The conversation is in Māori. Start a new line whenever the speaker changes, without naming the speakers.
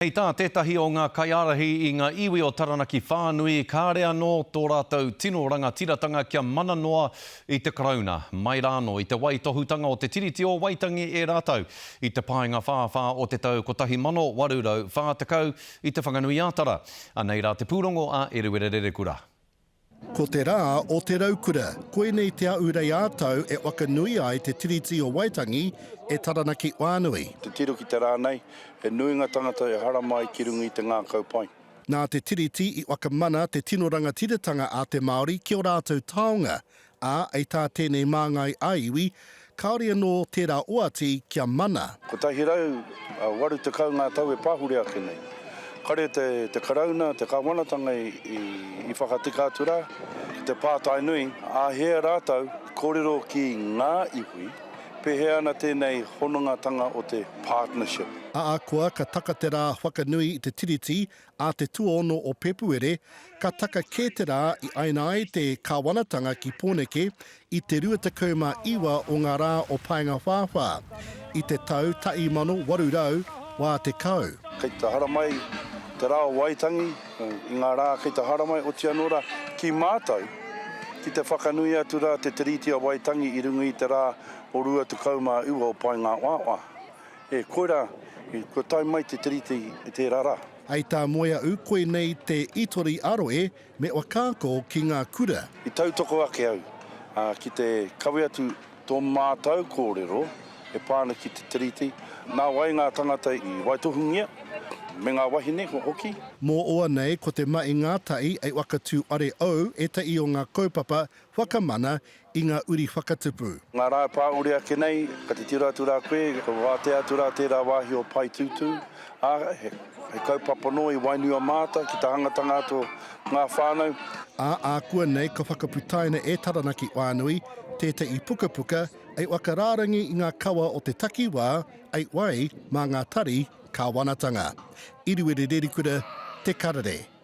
Hei tā, tētahi o ngā kaiarahi i ngā iwi o Taranaki whānui, kāre anō tō rātou tino rangatiratanga kia mana noa i te karauna, mai rāno i te waitohutanga o te tiriti o Waitangi e rātou, i te pāinga whāwhā o te tau kotahi mano warurau whātakau i te whanganui ātara. Anei rā te pūrongo a Eruwerere Kura.
Ko te rā o te raukura, koenei te aurei ātau e wakanui ai te tiriti o Waitangi e Taranaki wānui.
Te tiro ki te rānei, e nui ngā tangata e hara mai ki runga i te ngā kaupai.
Nā te tiriti i wakamana te tino rangatiratanga a te Māori ki o rātou taonga, a ei tā tēnei māngai aiwi, kaore anō tērā oati kia mana.
Ko tahi rau, waru te kau ngā tau e pāhure ake nei. Kare te karauna, te kāwanatanga i whakatika atu rā, te pātai nui, a hea rātau, kōrero ki ngā iwi, pehea ana tēnei honongatanga o te partnership.
Aakua ka taka te rā whakanui i te tiriti a te tuono o Pepuere, ka taka kē te rā i aina ai te kāwanatanga ki Pōneke i te 21 o ngā rā o Painga Whāwhā, i te tau tai mano warurau wā te kau.
Kei te hara mai te rā o Waitangi, i ngā rā kei te hara mai o te anora ki mātou, ki te whakanui atu rā te tiriti o Waitangi i runga i te rā o rua te kaumā ua o Painga Wāwhā. E koira, ko tai mai te tiriti i te rara.
Ai tā moia u koe nei te itori aroe me o kāko ki ngā kura.
I tautoko ake au, ki te kawe atu tō mātou kōrero, e pāna ki te tiriti, nā wai ngā tangata i Waitohungia, me ngā wahine hoki.
Mō oa nei ko te mai ngātai ei wakatū are au e tai o ngā kaupapa whakamana i ngā uri whakatupu.
Ngā rā pāore ake nei, ka te tira atu rā koe, ka wāte atu rā tērā wāhi o pai tūtū, he kaupapa no i wainua māta ki te hangatanga ato ngā whānau.
Ākua nei ka whakaputaina e Taranaki wānui, tētai i puka puka, ei wakarārangi i ngā kawa o te takiwā, ei wai mā ngā tari kāwanatanga. Eruwerere Kura, Te Karare.